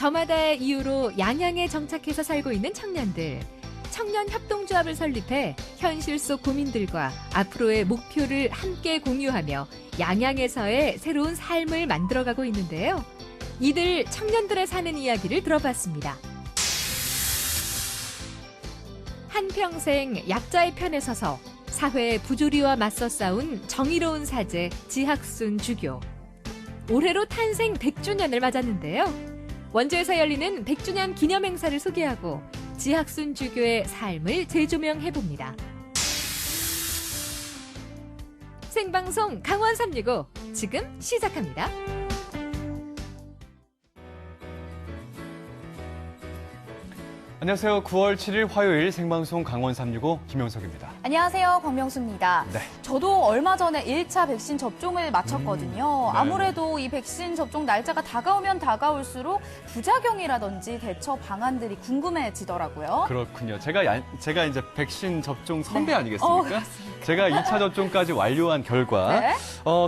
저마다의 이유로 양양에 정착해서 살고 있는 청년들. 청년 협동조합을 설립해 현실 속 고민들과 앞으로의 목표를 함께 공유하며 양양에서의 새로운 삶을 만들어가고 있는데요. 이들 청년들의 사는 이야기를 들어봤습니다. 한평생 약자의 편에 서서 사회의 부조리와 맞서 싸운 정의로운 사제 지학순 주교. 올해로 탄생 100주년을 맞았는데요. 원주에서 열리는 100주년 기념 행사를 소개하고 지학순 주교의 삶을 재조명해봅니다. 생방송 강원 365 지금 시작합니다. 안녕하세요. 9월 7일 화요일 생방송 강원 365 김영석입니다. 안녕하세요. 광명수입니다. 네. 저도 얼마 전에 1차 백신 접종을 마쳤거든요. 네. 아무래도 이 백신 접종 날짜가 다가오면 다가올수록 부작용이라든지 대처 방안들이 궁금해지더라고요. 그렇군요. 제가 이제 백신 접종 선배 아니겠습니까? 그렇습니까? 제가 2차 접종까지 완료한 결과 네.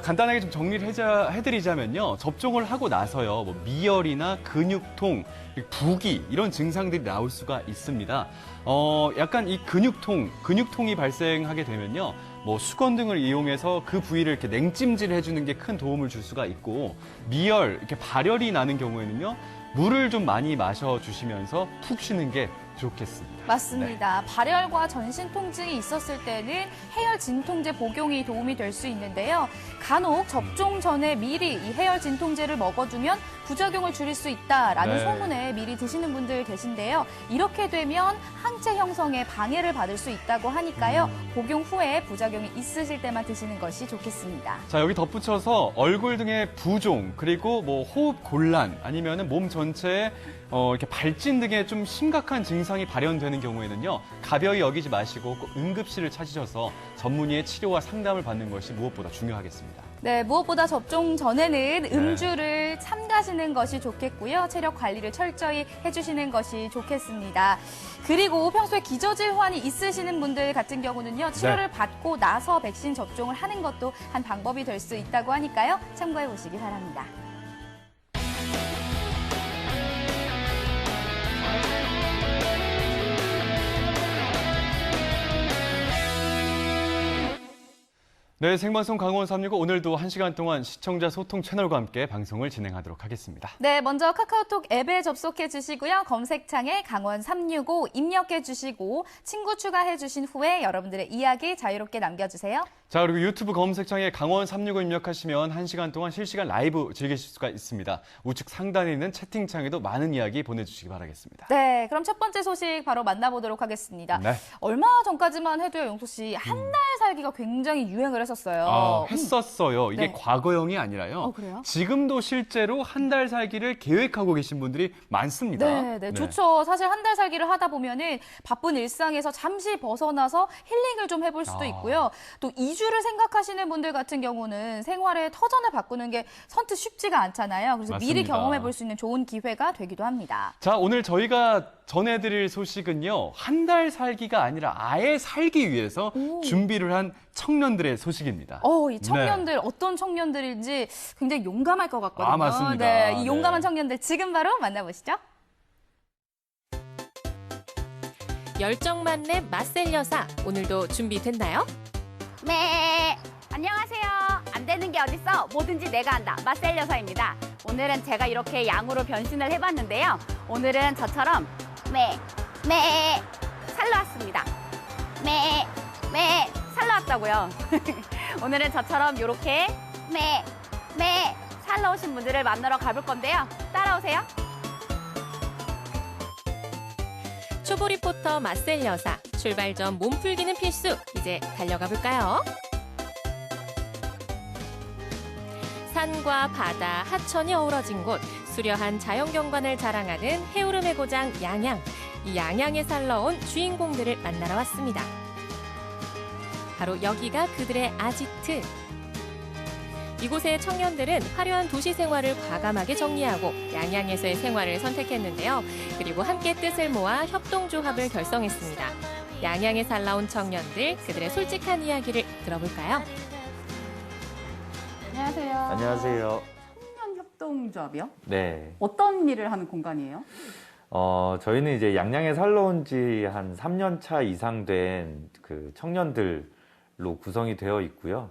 간단하게 좀 정리를 해드리자면요. 접종을 하고 나서요. 뭐 미열이나 근육통, 부기 이런 증상들이 나올 수가 있습니다. 약간 이 근육통이 발생하게 되면요. 뭐 수건 등을 이용해서 그 부위를 이렇게 냉찜질 해주는 게 큰 도움을 줄 수가 있고, 미열, 이렇게 발열이 나는 경우에는요. 물을 좀 많이 마셔주시면서 푹 쉬는 게 좋겠습니다. 맞습니다. 발열과 전신 통증이 있었을 때는 해열 진통제 복용이 도움이 될 수 있는데요. 간혹 접종 전에 미리 이 해열 진통제를 먹어두면 부작용을 줄일 수 있다라는 네. 소문에 미리 드시는 분들 계신데요. 이렇게 되면 항체 형성에 방해를 받을 수 있다고 하니까요. 복용 후에 부작용이 있으실 때만 드시는 것이 좋겠습니다. 자, 여기 덧붙여서 얼굴 등의 부종, 그리고 뭐 호흡 곤란, 아니면은 몸 전체에 이렇게 발진 등의 좀 심각한 증상이 발현되는 경우에는요, 가벼이 여기지 마시고 꼭 응급실을 찾으셔서 전문의의 치료와 상담을 받는 것이 무엇보다 중요하겠습니다. 네, 무엇보다 접종 전에는 음주를 삼가시는 것이 좋겠고요. 체력 관리를 철저히 해주시는 것이 좋겠습니다. 그리고 평소에 기저질환이 있으시는 분들 같은 경우는요, 치료를 받고 나서 백신 접종을 하는 것도 한 방법이 될 수 있다고 하니까요. 참고해 보시기 바랍니다. 네, 생방송 강원 365 오늘도 1시간 동안 시청자 소통 채널과 함께 방송을 진행하도록 하겠습니다. 네, 먼저 카카오톡 앱에 접속해 주시고요. 검색창에 강원 365 입력해 주시고 친구 추가해 주신 후에 여러분들의 이야기 자유롭게 남겨주세요. 자, 그리고 유튜브 검색창에 강원 365 입력하시면 1시간 동안 실시간 라이브 즐기실 수가 있습니다. 우측 상단에 있는 채팅창에도 많은 이야기 보내주시기 바라겠습니다. 네, 그럼 첫 번째 소식 바로 만나보도록 하겠습니다. 네. 얼마 전까지만 해도요, 용토 씨, 한 달 살기가 굉장히 유행을 했었어요. 했었어요. 이게 네. 과거형이 아니라요. 그래요? 지금도 실제로 한 달 살기를 계획하고 계신 분들이 많습니다. 네, 좋죠. 사실 한 달 살기를 하다 보면은 바쁜 일상에서 잠시 벗어나서 힐링을 좀 해볼 수도 있고요. 또 2주를 생각하시는 분들 같은 경우는 생활의 터전을 바꾸는 게 선뜻 쉽지가 않잖아요. 그래서 미리 맞습니다. 경험해 볼 수 있는 좋은 기회가 되기도 합니다. 자, 오늘 저희가 전해드릴 소식은요. 한 달 살기가 아니라 아예 살기 위해서 준비를 한 청년들의 소식입니다. 이 청년들 어떤 청년들인지 굉장히 용감할 것 같거든요. 맞습니다. 네, 이 용감한 네. 청년들 지금 바로 만나보시죠. 열정 만렙 맛셀 여사, 오늘도 준비됐나요? 네, 안녕하세요. 안 되는 게 어딨어? 뭐든지 내가 한다. 맛셀 여사입니다. 오늘은 제가 이렇게 양으로 변신을 해봤는데요. 오늘은 저처럼 살러 왔습니다. 살러 왔다고요. 오늘은 저처럼 이렇게 살러 오신 분들을 만나러 가볼 건데요. 따라오세요. 초보 리포터 맛셀 여사, 출발 전 몸풀기는 필수. 이제 달려가 볼까요? 산과 바다, 하천이 어우러진 곳, 수려한 자연경관을 자랑하는 해오름의 고장 양양. 이 양양에 살러 온 주인공들을 만나러 왔습니다. 바로 여기가 그들의 아지트. 이곳의 청년들은 화려한 도시 생활을 과감하게 정리하고 양양에서의 생활을 선택했는데요. 그리고 함께 뜻을 모아 협동조합을 결성했습니다. 양양에 살아온 청년들, 그들의 솔직한 이야기를 들어볼까요? 안녕하세요. 안녕하세요. 협동조합이요? 네. 어떤 일을 하는 공간이에요? 저희는 이제 양양에 살러 온 지 한 3년 차 이상 된 그 청년들로 구성이 되어 있고요.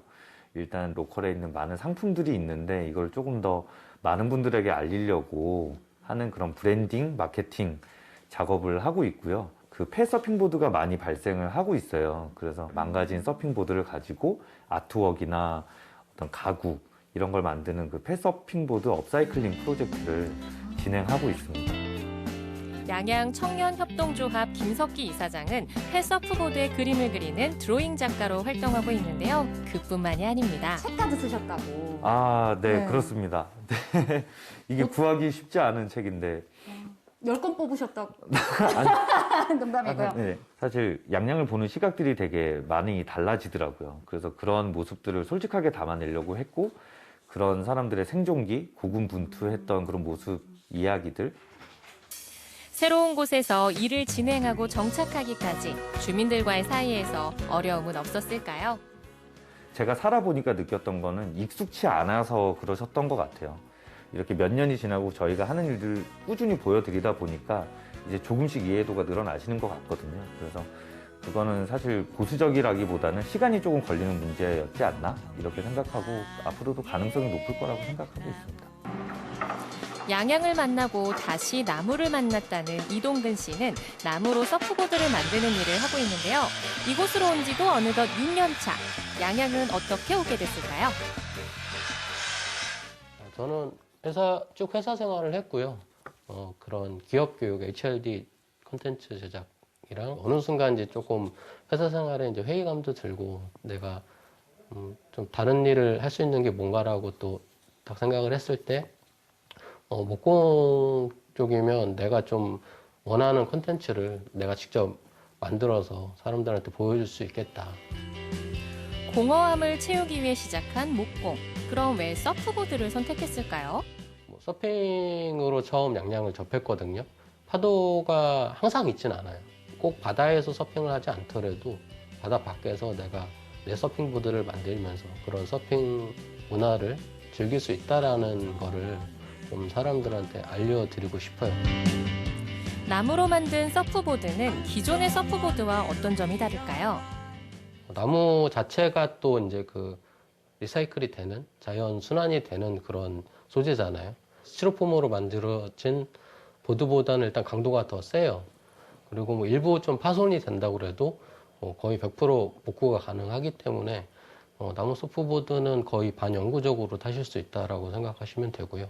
일단 로컬에 있는 많은 상품들이 있는데 이걸 조금 더 많은 분들에게 알리려고 하는 그런 브랜딩, 마케팅 작업을 하고 있고요. 그 폐서핑보드가 많이 발생을 하고 있어요. 그래서 망가진 서핑보드를 가지고 아트웍이나 어떤 가구 이런 걸 만드는 그 폐서핑보드 업사이클링 프로젝트를 진행하고 있습니다. 양양 청년협동조합 김석기 이사장은 폐서프보드에 그림을 그리는 드로잉 작가로 활동하고 있는데요. 그뿐만이 아닙니다. 책까지 쓰셨다고. 아, 네, 네. 그렇습니다. 네. 이게 구하기 쉽지 않은 책인데. 10권 뽑으셨다고. 농담이고요. 네, 사실 양양을 보는 시각들이 되게 많이 달라지더라고요. 그래서 그런 모습들을 솔직하게 담아내려고 했고, 그런 사람들의 생존기, 고군분투했던 그런 모습 이야기들, 새로운 곳에서 일을 진행하고 정착하기까지 주민들과의 사이에서 어려움은 없었을까요? 제가 살아보니까 느꼈던 거는 익숙치 않아서 그러셨던 것 같아요. 이렇게 몇 년이 지나고 저희가 하는 일들을 꾸준히 보여드리다 보니까 이제 조금씩 이해도가 늘어나시는 것 같거든요. 그래서 그거는 사실 보수적이라기보다는 시간이 조금 걸리는 문제였지 않나? 이렇게 생각하고 앞으로도 가능성이 높을 거라고 생각하고 있습니다. 양양을 만나고 다시 나무를 만났다는 이동근 씨는 나무로 서프보드를 만드는 일을 하고 있는데요. 이곳으로 온 지도 어느덧 6년 차. 양양은 어떻게 오게 됐을까요? 저는 쭉 회사 생활을 했고요. 그런 기업 교육, HRD 콘텐츠 제작이랑 어느 순간 이제 조금 회사 생활에 이제 회의감도 들고 내가 좀 다른 일을 할 수 있는 게 뭔가라고 또 딱 생각을 했을 때 목공 쪽이면 내가 좀 원하는 콘텐츠를 내가 직접 만들어서 사람들한테 보여줄 수 있겠다. 공허함을 채우기 위해 시작한 목공. 그럼 왜 서프보드를 선택했을까요? 서핑으로 처음 양양을 접했거든요. 파도가 항상 있진 않아요. 꼭 바다에서 서핑을 하지 않더라도 바다 밖에서 내가 내 서핑보드를 만들면서 그런 서핑 문화를 즐길 수 있다는 거를 좀 사람들한테 알려드리고 싶어요. 나무로 만든 서프보드는 기존의 서프보드와 어떤 점이 다를까요? 나무 자체가 또 이제 그 리사이클이 되는 자연 순환이 되는 그런 소재잖아요. 스티로폼으로 만들어진 보드보다는 일단 강도가 더 세요. 그리고 뭐 일부 좀 파손이 된다고 해도 거의 100% 복구가 가능하기 때문에 나무 서프보드는 거의 반영구적으로 타실 수 있다라고 생각하시면 되고요.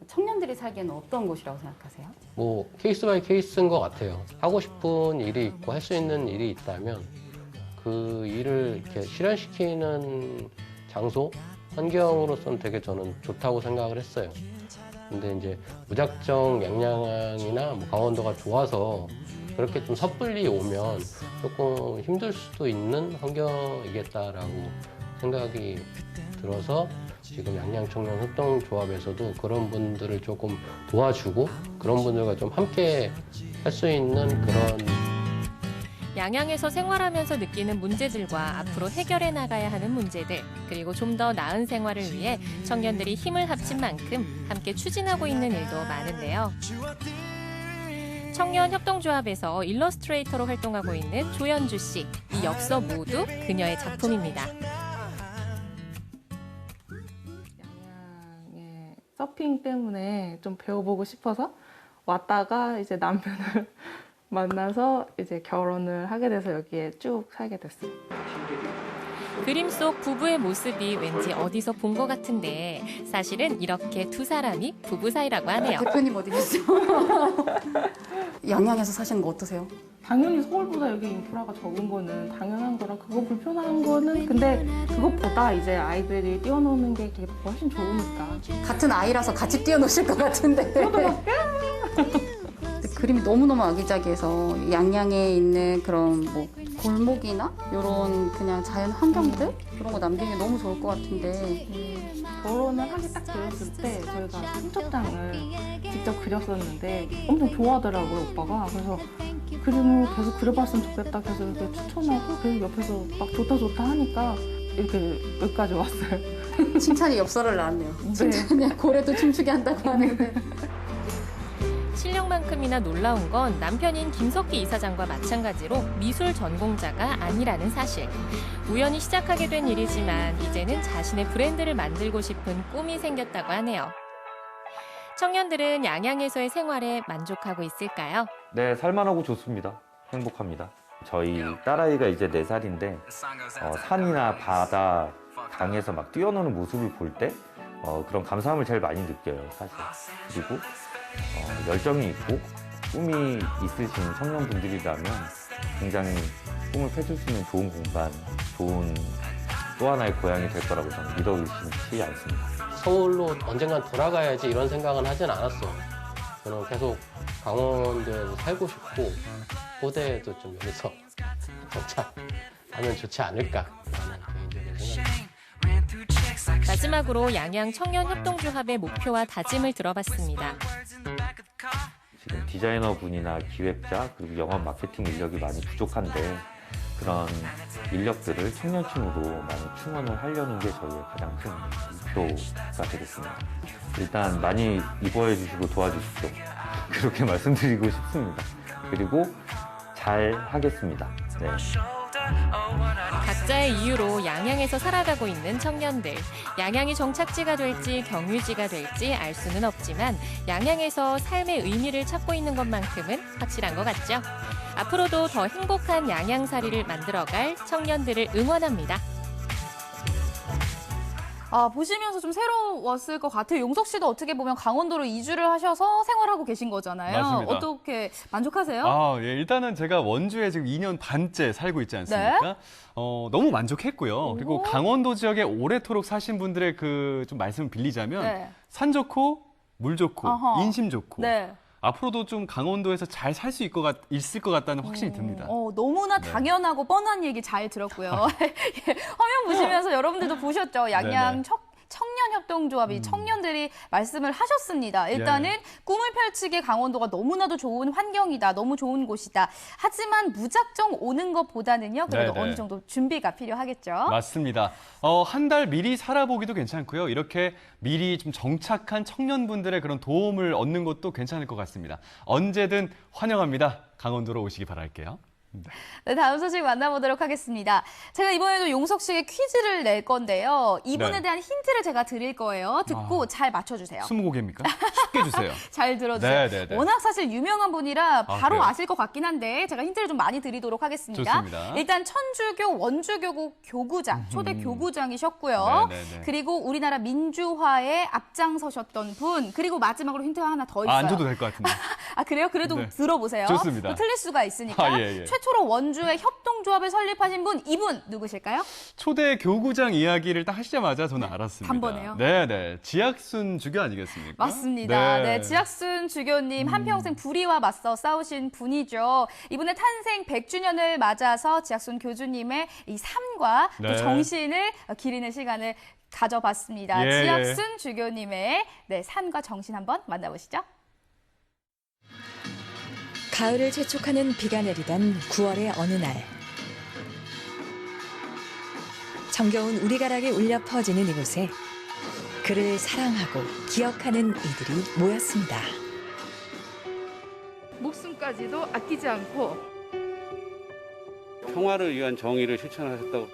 청년들이 살기에는 어떤 곳이라고 생각하세요? 뭐 케이스 바이 케이스인 것 같아요. 하고 싶은 일이 있고 할 수 있는 일이 있다면 그 일을 이렇게 실현시키는 장소, 환경으로서는 되게 저는 좋다고 생각을 했어요. 근데 이제 무작정 양양이나 뭐 강원도가 좋아서 그렇게 좀 섣불리 오면 조금 힘들 수도 있는 환경이겠다라고 생각이 들어서 지금 양양청년협동조합에서도 그런 분들을 조금 도와주고 그런 분들과 좀 함께 할 수 있는 그런 양양에서 생활하면서 느끼는 문제들과 앞으로 해결해 나가야 하는 문제들, 그리고 좀 더 나은 생활을 위해 청년들이 힘을 합친 만큼 함께 추진하고 있는 일도 많은데요. 청년협동조합에서 일러스트레이터로 활동하고 있는 조연주 씨. 이 엽서 모두 그녀의 작품입니다. 양양의 서핑 때문에 좀 배워보고 싶어서 왔다가 이제 남편을 만나서 이제 결혼을 하게 돼서 여기에 쭉 살게 됐어요. 그림 속 부부의 모습이 왠지 어디서 본 것 같은데 사실은 이렇게 두 사람이 부부 사이라고 하네요. 대표님 어디 계시죠? 양양에서 사시는 거 어떠세요? 당연히 서울보다 여기 인프라가 적은 거는 당연한 거라 그거 불편한 거는 근데 그것보다 이제 아이들이 뛰어노는 게 그게 훨씬 좋으니까. 같은 아이라서 같이 뛰어노실 것 같은데. 그림이 너무너무 아기자기해서 양양에 있는 그런 뭐 골목이나 이런 그냥 자연 환경들 그런 거 남기는 게 너무 좋을 것 같은데 결혼을 하기 딱 되었을 때 저희가 청첩장을 직접 그렸었는데 엄청 좋아하더라고요, 오빠가. 그래서 그림을 계속 그려봤으면 좋겠다 계속 이렇게 추천하고 계속 옆에서 막 좋다 하니까 이렇게 여기까지 왔어요. 칭찬이 엽서를 낳았네요. 네. 칭찬이 고래도 춤추게 한다고 하는데. 실력만큼이나 놀라운 건 남편인 김석기 이사장과 마찬가지로 미술 전공자가 아니라는 사실. 우연히 시작하게 된 일이지만 이제는 자신의 브랜드를 만들고 싶은 꿈이 생겼다고 하네요. 청년들은 양양에서의 생활에 만족하고 있을까요? 네, 살만하고 좋습니다. 행복합니다. 저희 딸아이가 이제 4살인데 산이나 바다, 강에서 막 뛰어노는 모습을 볼 때 그런 감사함을 제일 많이 느껴요, 사실. 그리고 열정이 있고 꿈이 있으신 청년분들이라면 굉장히 꿈을 펼칠 수 있는 좋은 공간, 좋은 또 하나의 고향이 될 거라고 저는 믿어 의심치 않습니다. 서울로 언젠간 돌아가야지 이런 생각은 하진 않았어. 저는 계속 강원도에서 살고 싶고 고대에도 좀 여기서 정착하면 좋지 않을까라는 개인적인 생각입니다. 마지막으로 양양 청년협동조합의 목표와 다짐을 들어봤습니다. 지금 디자이너분이나 기획자 그리고 영업 마케팅 인력이 많이 부족한데 그런 인력들을 청년층으로 많이 충원을 하려는 게 저희의 가장 큰 목표가 되겠습니다. 일단 많이 이뻐해 주시고 도와주십시오. 그렇게 말씀드리고 싶습니다. 그리고 잘 하겠습니다. 네. 각자의 이유로 양양에서 살아가고 있는 청년들. 양양이 정착지가 될지 경유지가 될지 알 수는 없지만 양양에서 삶의 의미를 찾고 있는 것만큼은 확실한 것 같죠. 앞으로도 더 행복한 양양살이를 만들어갈 청년들을 응원합니다. 보시면서 좀 새로웠을 것 같아요. 용석 씨도 어떻게 보면 강원도로 이주를 하셔서 생활하고 계신 거잖아요. 맞습니다. 어떻게 만족하세요? 예, 일단은 제가 원주에 지금 2년 반째 살고 있지 않습니까? 너무 만족했고요. 그리고 강원도 지역에 오래도록 사신 분들의 그 좀 말씀을 빌리자면 네. 산 좋고 물 좋고 어허. 인심 좋고 네. 앞으로도 좀 강원도에서 잘 살 수 있을 것 같다는 확신이 듭니다. 너무나 네. 당연하고 뻔한 얘기 잘 들었고요. 예, 화면 보시면서 여러분들도 보셨죠? 양양 네네. 청년협동조합이 청년들이 말씀을 하셨습니다. 일단은 예. 꿈을 펼치기에 강원도가 너무나도 좋은 환경이다. 너무 좋은 곳이다. 하지만 무작정 오는 것보다는요. 그래도 네네. 어느 정도 준비가 필요하겠죠. 맞습니다. 한 달 미리 살아보기도 괜찮고요. 이렇게 미리 좀 정착한 청년분들의 그런 도움을 얻는 것도 괜찮을 것 같습니다. 언제든 환영합니다. 강원도로 오시기 바랄게요. 네, 다음 소식 만나보도록 하겠습니다. 제가 이번에도 용석 씨에게 퀴즈를 낼 건데요. 이분에 네. 대한 힌트를 제가 드릴 거예요. 듣고 잘 맞춰주세요. 20개입니까? 쉽게 주세요. 잘 들어주세요. 네, 네, 네. 워낙 사실 유명한 분이라 바로 그래요? 아실 것 같긴 한데 제가 힌트를 좀 많이 드리도록 하겠습니다. 좋습니다. 일단 천주교 원주교구 교구장, 초대 교구장이셨고요. 네, 네, 네. 그리고 우리나라 민주화에 앞장서셨던 분. 그리고 마지막으로 힌트가 하나 더 있어요. 안 줘도 될 것 같은데. 그래요? 그래도 네. 들어보세요. 좋습니다. 또 틀릴 수가 있으니까. 예, 예. 최초로 원주의 협동조합을 설립하신 분, 이분 누구실까요? 초대 교구장 이야기를 딱 하시자마자 저는 알았습니다. 단번에요? 네네. 지학순 주교 아니겠습니까? 맞습니다. 네, 지학순 주교님 한평생 불의와 맞서 싸우신 분이죠. 이분의 탄생 100주년을 맞아서 지학순 교주님의 이 삶과 또 네. 정신을 기리는 시간을 가져봤습니다. 예, 지학순 주교님의 삶과 정신 한번 만나보시죠. 가을을 재촉하는 비가 내리던 9월의 어느 날 정겨운 우리가락이 울려 퍼지는 이곳에 그를 사랑하고 기억하는 이들이 모였습니다. 목숨까지도 아끼지 않고 평화를 위한 정의를 실천하셨다고.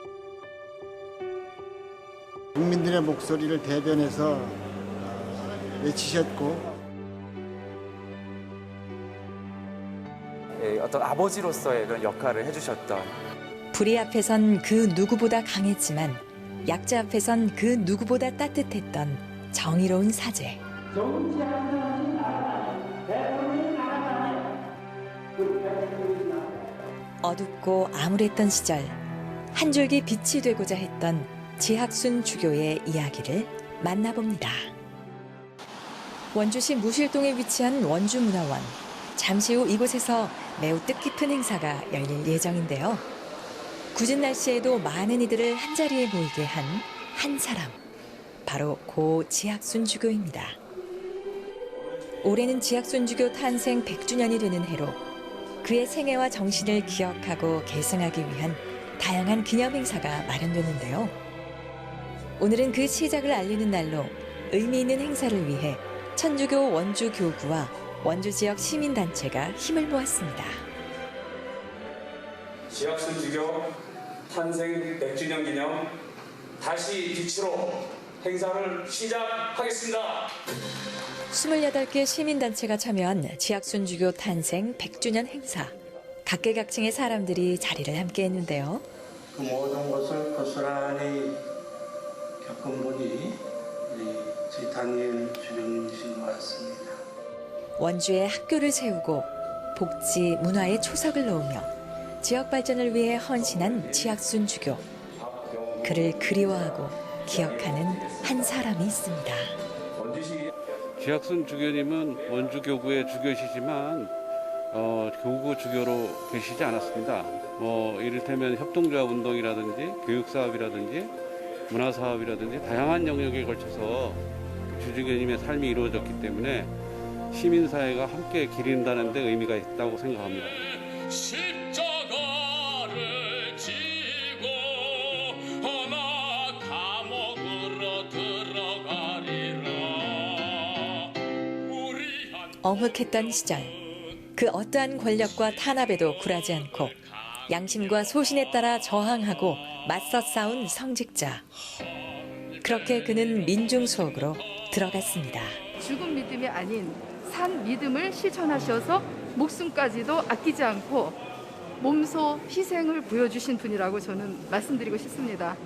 국민들의 목소리를 대변해서 외치셨고 어떤 아버지로서의 그런 역할을 해주셨던. 불의 앞에선 그 누구보다 강했지만 약자 앞에선 그 누구보다 따뜻했던 정의로운 사제. 어둡고 암울했던 시절 한 줄기 빛이 되고자 했던 지학순 주교의 이야기를 만나봅니다. 원주시 무실동에 위치한 원주문화원. 잠시 후 이곳에서 매우 뜻깊은 행사가 열릴 예정인데요. 굳은 날씨에도 많은 이들을 한자리에 모이게 한 한 사람. 바로 고 지학순 주교입니다. 올해는 지학순 주교 탄생 100주년이 되는 해로 그의 생애와 정신을 기억하고 계승하기 위한 다양한 기념 행사가 마련되는데요. 오늘은 그 시작을 알리는 날로 의미 있는 행사를 위해 천주교 원주 교구와 원주 지역 시민단체가 힘을 모았습니다. 지학순 주교 탄생 100주년 기념 다시 빛으로 행사를 시작하겠습니다. 28개 시민단체가 참여한 지학순 주교 탄생 100주년 행사. 각계각층의 사람들이 자리를 함께 했는데요. 그 모든 것을 고스란히 겪은 분이 저희 담임 주령님이신 것 같습니다. 원주에 학교를 세우고 복지, 문화의 초석을 놓으며 지역 발전을 위해 헌신한 지학순 주교. 그를 그리워하고 기억하는 한 사람이 있습니다. 지학순 주교님은 원주 교구의 주교시지만 교구 주교로 계시지 않았습니다. 이를테면 협동조합 운동이라든지 교육사업이라든지 문화사업이라든지 다양한 영역에 걸쳐서 주주교님의 삶이 이루어졌기 때문에 시민사회가 함께 기린다는 데 의미가 있다고 생각합니다. 십자가를 지고 하나 감옥으로 들어가리라. 엄흑했던 시절, 그 어떠한 권력과 탄압에도 굴하지 않고 양심과 소신에 따라 저항하고 맞서 싸운 성직자. 그렇게 그는 민중 속으로 들어갔습니다. 죽은 믿음이 아닌 산 믿음을 실천하셔서 목숨까지도 아끼지 않고 몸소 희생을 보여주신 분이라고 저는 말씀드리고 싶습니다.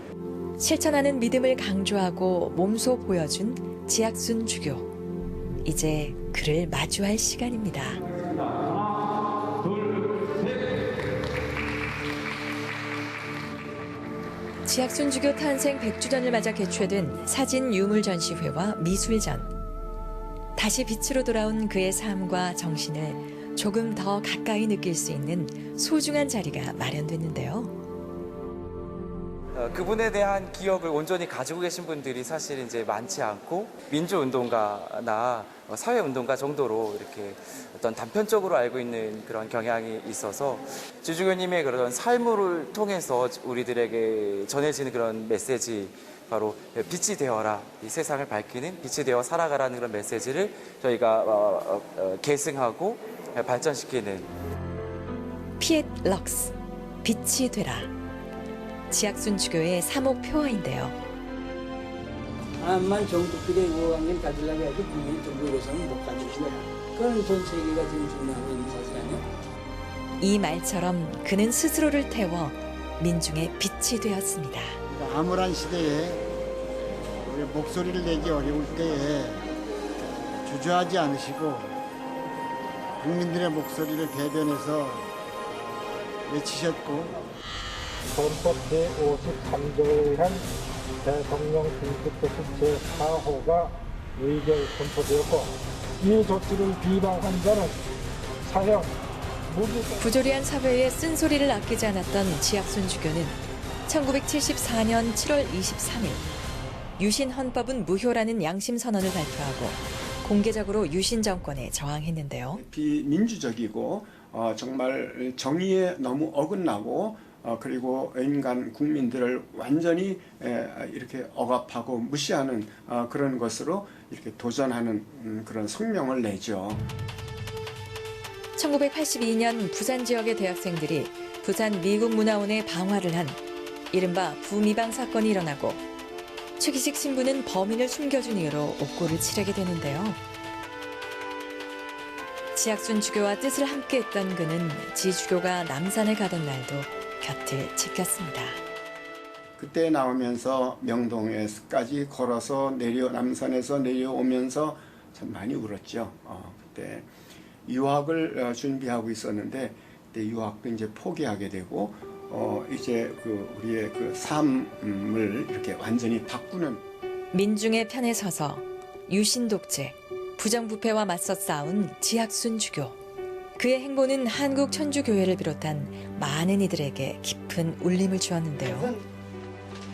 실천하는 믿음을 강조하고 몸소 보여준 지학순 주교. 이제 그를 마주할 시간입니다. 하나, 둘, 셋. 지학순 주교 탄생 100주년을 맞아 개최된 사진 유물 전시회와 미술전. 다시 빛으로 돌아온 그의 삶과 정신을 조금 더 가까이 느낄 수 있는 소중한 자리가 마련됐는데요. 그분에 대한 기억을 온전히 가지고 계신 분들이 사실 이제 많지 않고 민주운동가나 사회운동가 정도로 이렇게 어떤 단편적으로 알고 있는 그런 경향이 있어서 주주교님의 그런 삶을 통해서 우리들에게 전해지는 그런 메시지, 바로 빛이 되어라, 이 세상을 밝히는 빛이 되어 살아가라는 그런 메시지를 저희가 계승하고 발전시키는 피엣 럭스, 빛이 되라. 지학순 주교의 사목 표어인데요. 암만 정부끼리 우호관계를 가지려고 해도 국민이 정부로서는 못 가주시더라. 그건 전 세계가 지금 중요하고 있는 사실 아니야? 이 말처럼 그는 스스로를 태워 민중의 빛이 되었습니다. 암울한 시대에 우리 목소리를 내기 어려울 때에 주저하지 않으시고 국민들의 목소리를 대변해서 외치셨고 헌법 제53조에 의한 대통령 긴급조치 제4호가 의결 선포되었고 이 조치를 비방한 자는 사형, 무기... 부조리한 사회에 쓴소리를 아끼지 않았던 지학순 주교는 1974년 7월 23일 유신 헌법은 무효라는 양심 선언을 발표하고 공개적으로 유신 정권에 저항했는데요. 비민주적이고 정말 정의에 너무 어긋나고 그리고 인간 국민들을 완전히 이렇게 억압하고 무시하는 그런 것으로 이렇게 도전하는 그런 성명을 내죠. 1982년 부산 지역의 대학생들이 부산 미국문화원에 방화를 한 이른바 부미방 사건이 일어나고 최기식 신부는 범인을 숨겨준 이유로 옥고를 치르게 되는데요. 지학순 주교와 뜻을 함께했던 그는 지 주교가 남산에 가던 날도 곁을 지켰습니다. 그때 나오면서 명동에까지 걸어서 남산에서 내려오면서 참 많이 울었죠. 그때 유학을 준비하고 있었는데 그때 유학도 이제 포기하게 되고 이제 우리의 그 삶을 이렇게 완전히 바꾸는 민중의 편에 서서 유신 독재, 부정부패와 맞서 싸운 지학순 주교. 그의 행보는 한국 천주교회를 비롯한 많은 이들에게 깊은 울림을 주었는데요.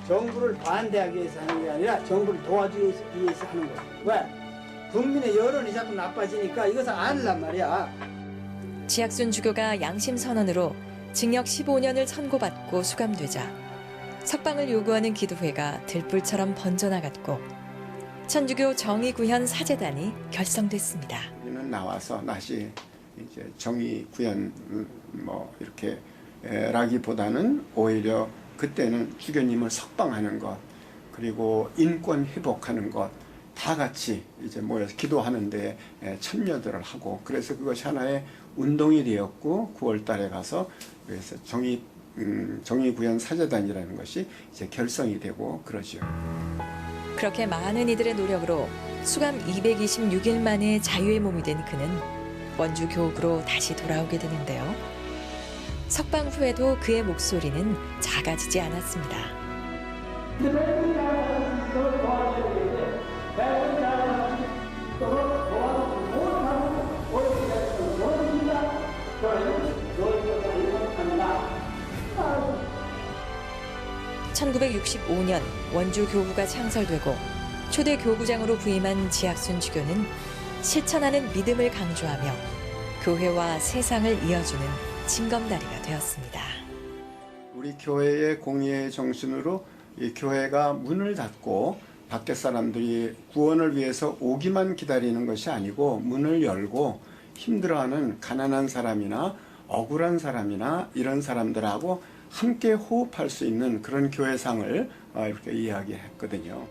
정부를 반대하기 위해서 하는 게 아니라 정부를 도와주기 위해서 하는 거예요. 왜? 국민의 여론이 자꾸 나빠지니까 이것을 안란 말이야. 지학순 주교가 양심 선언으로 징역 15년을 선고받고 수감되자 석방을 요구하는 기도회가 들불처럼 번져나갔고 천주교 정의구현 사제단이 결성됐습니다. 우리는 나와서 다시 이제 정의구현 뭐 이렇게 라기보다는 오히려 그때는 주교님을 석방하는 것 그리고 인권 회복하는 것 다 같이 이제 모여서 기도하는데 참여들을 하고 그래서 그것이 하나의 운동이 되었고 9월 달에 가서 그래서 정의구현 사제단이라는 것이 이제 결성이 되고 그러죠. 그렇게 많은 이들의 노력으로 수감 226일 만에 자유의 몸이 된 그는 원주 교구로 다시 돌아오게 되는데요. 석방 후에도 그의 목소리는 작아지지 않았습니다. (1965년) 원주 교구가 창설되고 초대 교구장으로 부임한 지학순 주교는 실천하는 믿음을 강조하며 교회와 세상을 이어주는 징검다리가 되었습니다. 우리 교회의 공의의 정신으로 이 교회가 문을 닫고 밖에 사람들이 구원을 위해서 오기만 기다리는 것이 아니고 문을 열고 힘들어하는 가난한 사람이나 억울한 사람이나 이런 사람들하고 함께 호흡할 수 있는 그런 교회상을 이렇게 이야기했거든요.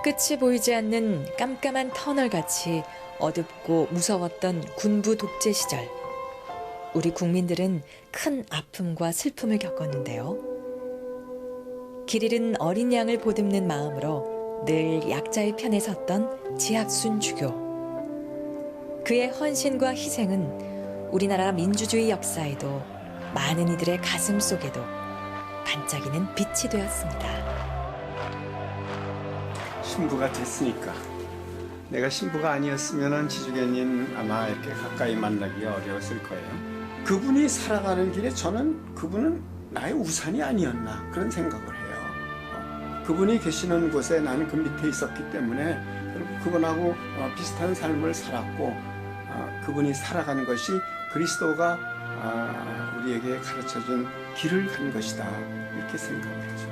끝이 보이지 않는 깜깜한 터널같이 어둡고 무서웠던 군부 독재 시절. 우리 국민들은 큰 아픔과 슬픔을 겪었는데요. 길 잃은 어린 양을 보듬는 마음으로 늘 약자의 편에 섰던 지학순 주교. 그의 헌신과 희생은 우리나라 민주주의 역사에도 많은 이들의 가슴 속에도 반짝이는 빛이 되었습니다. 신부가 됐으니까 내가 신부가 아니었으면 지주교님 아마 이렇게 가까이 만나기가 어려웠을 거예요. 그분이 살아가는 길에 저는 그분은 나의 우산이 아니었나 그런 생각을 해요. 그분이 계시는 곳에 나는 그 밑에 있었기 때문에 그분하고 비슷한 삶을 살았고 그분이 살아가는 것이 그리스도가 우리에게 가르쳐준 길을 간 것이다 이렇게 생각을 하죠.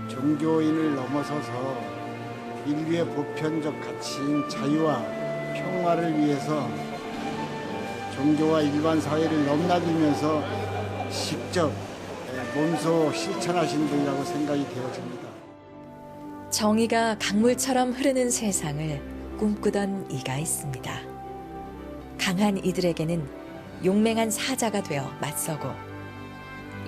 종교인을 넘어서서 인류의 보편적 가치인 자유와 평화를 위해서 종교와 일반 사회를 넘나들면서 직접 몸소 실천하신 분이라고 생각이 되어집니다. 정의가 강물처럼 흐르는 세상을 꿈꾸던 이가 있습니다. 강한 이들에게는 용맹한 사자가 되어 맞서고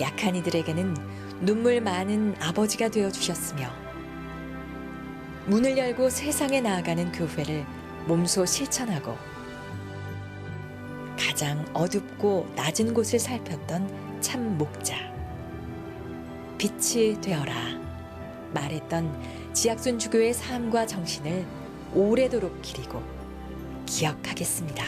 약한 이들에게는 눈물 많은 아버지가 되어 주셨으며 문을 열고 세상에 나아가는 교회를 몸소 실천하고 가장 어둡고 낮은 곳을 살폈던 참 목자. 빛이 되어라 말했던 지학순 주교의 삶과 정신을 오래도록 기리고 기억하겠습니다.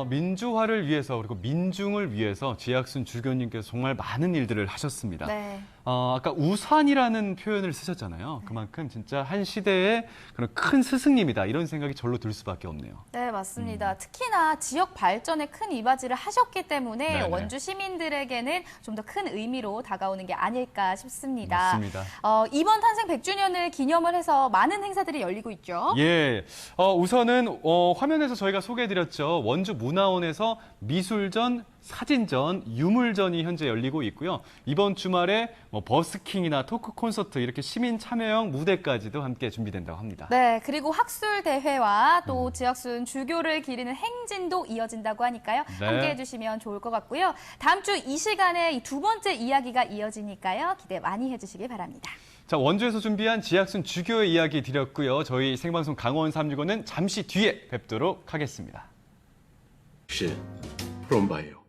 민주화를 위해서 그리고 민중을 위해서 지학순 주교님께서 정말 많은 일들을 하셨습니다. 네. 아까 우산이라는 표현을 쓰셨잖아요. 그만큼 진짜 한 시대의 그런 큰 스승님이다 이런 생각이 절로 들 수밖에 없네요. 네, 맞습니다. 특히나 지역 발전에 큰 이바지를 하셨기 때문에 네네. 원주 시민들에게는 좀 더 큰 의미로 다가오는 게 아닐까 싶습니다. 맞습니다. 이번 탄생 100주년을 기념을 해서 많은 행사들이 열리고 있죠. 예, 우선은 화면에서 저희가 소개해드렸죠. 원주 문화원에서 미술전, 사진전, 유물전이 현재 열리고 있고요. 이번 주말에 버스킹이나 토크 콘서트 이렇게 시민 참여형 무대까지도 함께 준비된다고 합니다. 네, 그리고 학술 대회와 또 지학순 주교를 기리는 행진도 이어진다고 하니까요. 네. 함께 해주시면 좋을 것 같고요. 다음 주 이 시간에 이 두 번째 이야기가 이어지니까요. 기대 많이 해주시기 바랍니다. 자, 원주에서 준비한 지학순 주교의 이야기 드렸고요. 저희 생방송 강원 365는 잠시 뒤에 뵙도록 하겠습니다. 프롬바이오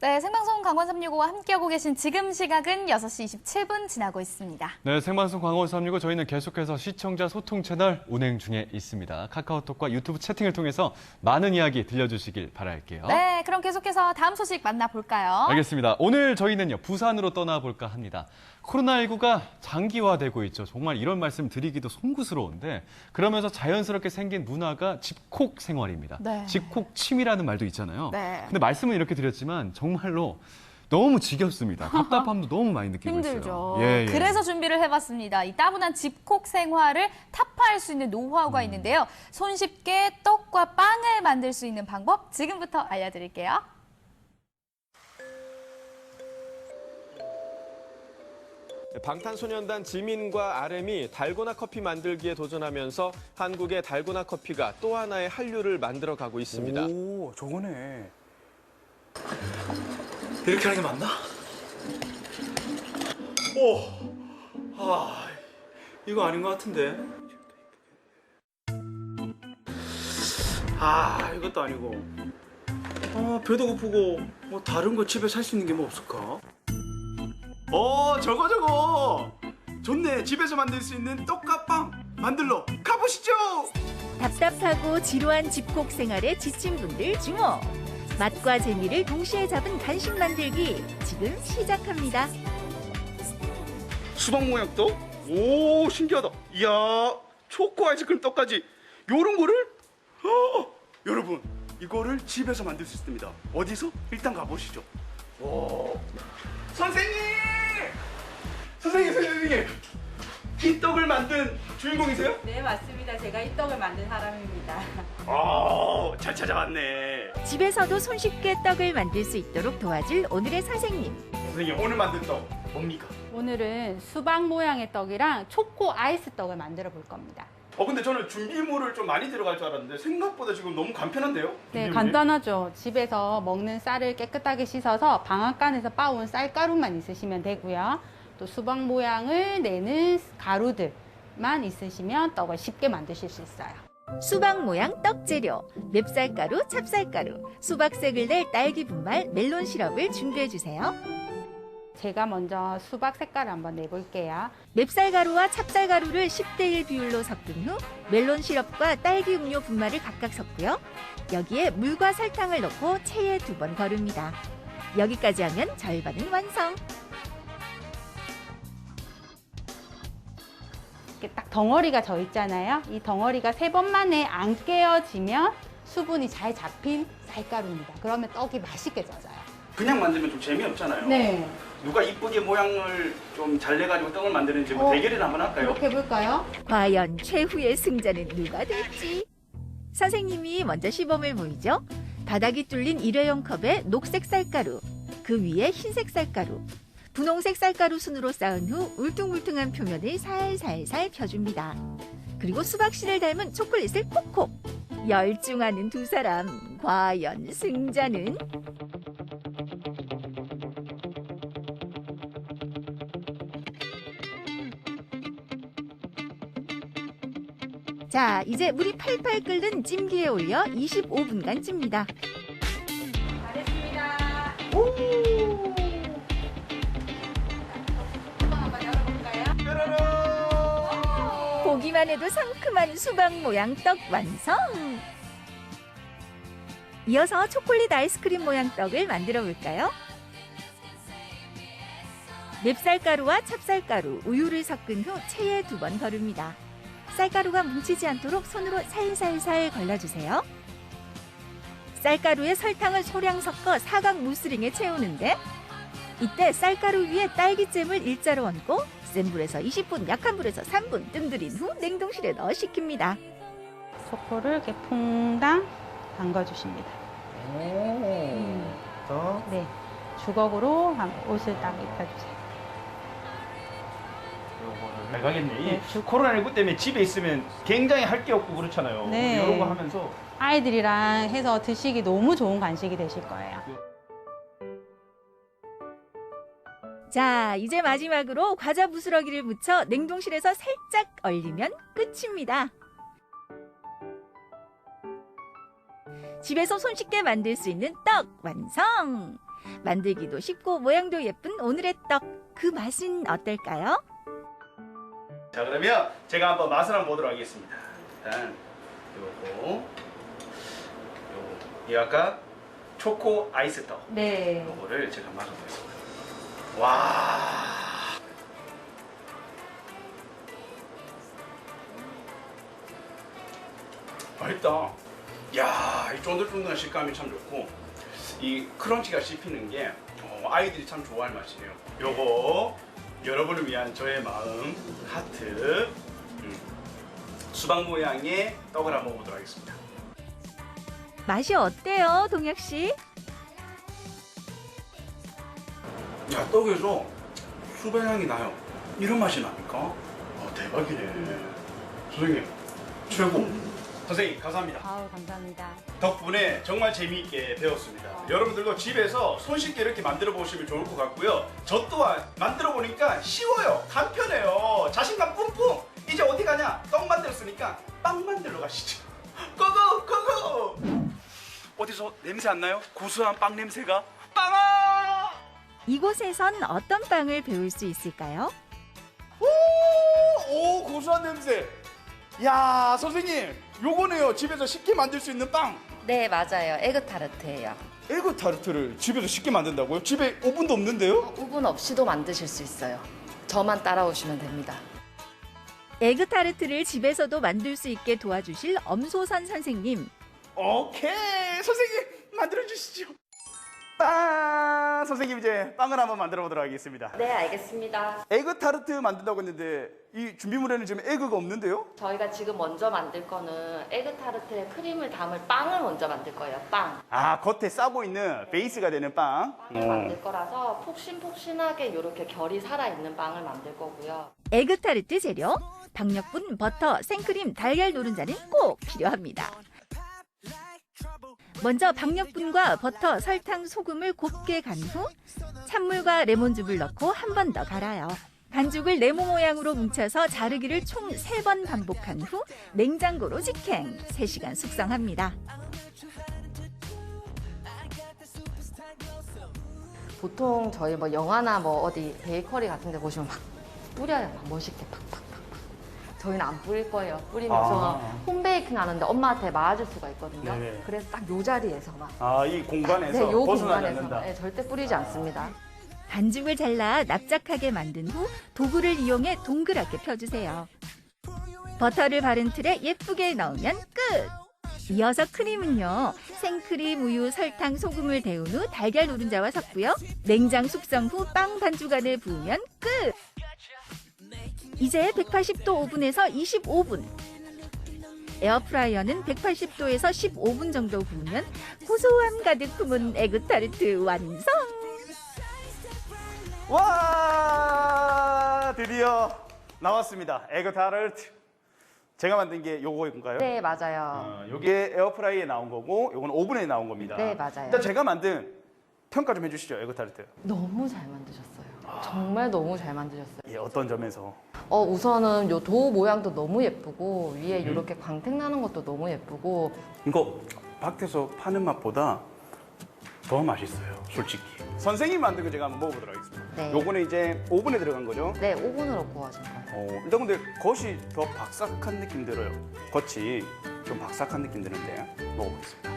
네, 생방송 강원 365와 함께하고 계신 지금 시각은 6시 27분 지나고 있습니다. 네, 생방송 강원 365 저희는 계속해서 시청자 소통 채널 운행 중에 있습니다. 카카오톡과 유튜브 채팅을 통해서 많은 이야기 들려주시길 바랄게요. 네, 그럼 계속해서 다음 소식 만나볼까요? 알겠습니다. 오늘 저희는요, 부산으로 떠나볼까 합니다. 코로나19가 장기화되고 있죠. 정말 이런 말씀 드리기도 송구스러운데 그러면서 자연스럽게 생긴 문화가 집콕 생활입니다. 네. 집콕 취미라는 말도 있잖아요. 네. 근데 말씀은 이렇게 드렸지만 정말로 너무 지겹습니다. 답답함도 너무 많이 느끼고 힘들죠. 있어요. 예, 예. 그래서 준비를 해봤습니다. 이 따분한 집콕 생활을 타파할 수 있는 노하우가 있는데요. 손쉽게 떡과 빵을 만들 수 있는 방법 지금부터 알려드릴게요. 방탄소년단 지민과 RM이 달고나 커피 만들기에 도전하면서 한국의 달고나 커피가 또 하나의 한류를 만들어가고 있습니다. 오, 저거네. 이렇게 하는 게 맞나? 이거 아닌 것 같은데. 이것도 아니고. 배도 고프고 뭐 다른 거 집에 살 수 있는 게 뭐 없을까? 저거 좋네. 집에서 만들 수 있는 떡과 빵 만들러 가보시죠. 답답하고 지루한 집콕 생활에 지친 분들 주목. 맛과 재미를 동시에 잡은 간식 만들기 지금 시작합니다. 수박 모양 떡? 오, 신기하다. 이야, 초코 아이스크림 떡까지 요런 거를? 여러분, 이거를 집에서 만들 수 있습니다. 어디서? 일단 가보시죠. 선생님! 선생님! 이 떡을 만든 주인공이세요? 네, 맞습니다. 제가 이 떡을 만든 사람입니다. 잘 찾아왔네. 집에서도 손쉽게 떡을 만들 수 있도록 도와줄 오늘의 선생님. 선생님, 오늘 만든 떡 뭡니까? 오늘은 수박 모양의 떡이랑 초코 아이스 떡을 만들어 볼 겁니다. 근데 저는 준비물을 좀 많이 들어갈 줄 알았는데 생각보다 지금 너무 간편한데요? 네, 준비물이? 간단하죠. 집에서 먹는 쌀을 깨끗하게 씻어서 방앗간에서 빻아온 쌀가루만 있으시면 되고요. 또 수박 모양을 내는 가루들만 있으시면 떡을 쉽게 만드실 수 있어요. 수박 모양 떡 재료, 맵쌀가루, 찹쌀가루, 수박색을 낼 딸기 분말, 멜론 시럽을 준비해 주세요. 제가 먼저 수박 색깔을 한번 내볼게요. 맵쌀가루와 찹쌀가루를 10대1 비율로 섞은 후 멜론 시럽과 딸기 음료 분말을 각각 섞고요. 여기에 물과 설탕을 넣고 체에 2번 거릅니다. 여기까지 하면 절반은 완성. 이렇게 딱 덩어리가 져 있잖아요. 이 덩어리가 3번 만에 안 깨어지면 수분이 잘 잡힌 쌀가루입니다. 그러면 떡이 맛있게 져져요. 그냥 만들면 좀 재미없잖아요. 네. 누가 이쁘게 모양을 좀 잘 내가지고 떡을 만드는지 대결을 한번 할까요? 그렇게 해볼까요? 과연 최후의 승자는 누가 될지. 선생님이 먼저 시범을 보이죠. 바닥이 뚫린 일회용 컵에 녹색 쌀가루, 그 위에 흰색 쌀가루, 분홍색 쌀가루 순으로 쌓은 후 울퉁불퉁한 표면을 살살살 펴줍니다. 그리고 수박씨를 닮은 초콜릿을 콕콕. 열중하는 두 사람, 과연 승자는? 자, 이제 물이 팔팔 끓는 찜기에 올려 25분간 찝니다. 잘했습니다. 한번 열어볼까요? 보기만 해도 상큼한 수박 모양 떡 완성! 이어서 초콜릿 아이스크림 모양 떡을 만들어 볼까요? 맵쌀가루와 찹쌀가루, 우유를 섞은 후 체에 2번 거릅니다. 쌀가루가 뭉치지 않도록 손으로 살살살 걸러주세요. 쌀가루에 설탕을 소량 섞어 사각 무스링에 채우는데 이때 쌀가루 위에 딸기잼을 일자로 얹고 센 불에서 20분, 약한 불에서 3분 뜸들인 후 냉동실에 넣어 식힙니다. 초코를 이렇게 퐁당 담가주십니다. 네, 주걱으로 옷을 딱 입혀주세요. 잘 가겠네. 네, 코로나19 때문에 집에 있으면 굉장히 할 게 없고 그렇잖아요. 네. 이런 거 하면서 아이들이랑 해서 드시기 너무 좋은 간식이 되실 거예요. 자, 이제 마지막으로 과자 부스러기를 묻혀 냉동실에서 살짝 얼리면 끝입니다. 집에서 손쉽게 만들 수 있는 떡 완성! 만들기도 쉽고 모양도 예쁜 오늘의 떡. 그 맛은 어떨까요? 자, 그러면 제가 한번 맛을 한번 보도록 하겠습니다. 일단 이 아까 초코 아이스 떡. 네. 요거를 제가 마셔보겠습니다. 와. 맛있다. 야, 이 쫀득쫀득한 식감이 참 좋고 이 크런치가 씹히는 게 아이들이 참 좋아할 맛이에요. 요거 여러분을 위한 저의 마음 하트 수박 모양의 떡을 한번 먹어보도록 하겠습니다. 맛이 어때요, 동혁 씨? 야, 떡에서 수박 향이 나요. 이런 맛이 납니까? 대박이네. 선생님 최고. 선생님 감사합니다. 아우, 감사합니다. 덕분에 정말 재미있게 배웠습니다. 여러분들도 집에서 손쉽게 이렇게 만들어 보시면 좋을 것 같고요. 저 또한 만들어 보니까 쉬워요. 간편해요. 자신감 뿜뿜. 이제 어디 가냐? 떡 만들었으니까 빵 만들러 가시죠. 고고 고고. 어디서 냄새 안 나요? 고소한 빵 냄새가? 빵아! 이곳에선 어떤 빵을 배울 수 있을까요? 오, 고소한 냄새. 야, 선생님, 요거네요. 집에서 쉽게 만들 수 있는 빵. 네, 맞아요. 에그타르트예요. 에그타르트를 집에서 쉽게 만든다고요? 집에 오븐도 없는데요? 오븐 없이도 만드실 수 있어요. 저만 따라오시면 됩니다. 에그타르트를 집에서도 만들 수 있게 도와주실 엄소선 선생님. 오케이, 선생님 만들어 주시죠. 빵! 선생님 이제 빵을 한번 만들어 보도록 하겠습니다. 네, 알겠습니다. 에그타르트 만든다고 했는데 이 준비물에는 지금 에그가 없는데요? 저희가 지금 먼저 만들 거는 에그타르트에 크림을 담을 빵을 먼저 만들 거예요. 빵. 아, 겉에 싸고 있는 베이스가 되는 빵. 빵을 만들 거라서 폭신폭신하게 이렇게 결이 살아있는 빵을 만들 거고요. 에그타르트 재료, 박력분, 버터, 생크림, 달걀 노른자는 꼭 필요합니다. 먼저 박력분과 버터, 설탕, 소금을 곱게 간 후 찬물과 레몬즙을 넣고 한 번 더 갈아요. 반죽을 네모 모양으로 뭉쳐서 자르기를 총 3번 반복한 후 냉장고로 직행, 3시간 숙성합니다. 보통 저희 뭐 영화나 뭐 어디 베이커리 같은 데 보시면 막 뿌려요. 막 멋있게 팍팍팍팍. 저희는 안 뿌릴 거예요. 뿌리면서 홈베이킹 하는데 엄마한테 맞을 수가 있거든요. 네네. 그래서 딱 요 자리에서 막. 아, 이 공간에서 네, 요 벗어나지 공간에서 않는다. 네, 절대 뿌리지 않습니다. 반죽을 잘라 납작하게 만든 후 도구를 이용해 동그랗게 펴주세요. 버터를 바른 틀에 예쁘게 넣으면 끝! 이어서 크림은요. 생크림, 우유, 설탕, 소금을 데운 후 달걀 노른자와 섞고요. 냉장 숙성 후 빵 반죽 안에 부으면 끝! 이제 180도 오븐에서 25분. 에어프라이어는 180도에서 15분 정도 구우면 고소함 가득 품은 에그타르트 완성! 와, 드디어 나왔습니다. 에그타르트. 제가 만든 게 요거인가요? 네, 맞아요. 요게 에어프라이에 나온 거고 요건 오븐에 나온 겁니다. 네, 맞아요. 일단 제가 만든 평가 좀 해주시죠, 에그타르트. 너무 잘 만드셨어요. 정말 너무 잘 만드셨어요. 예, 어떤 점에서? 우선은 요 도 모양도 너무 예쁘고 위에 이렇게 광택 나는 것도 너무 예쁘고 이거 밖에서 파는 맛보다 더 맛있어요, 솔직히. 선생님 만든 거 제가 한번 먹어보도록 하겠습니다. 네. 요거는 이제 오븐에 들어간 거죠? 네, 오븐으로 구워진 거예요. 일단 근데 겉이 더 박삭한 느낌 들어요. 겉이 좀 박삭한 느낌 드는데 먹어보겠습니다.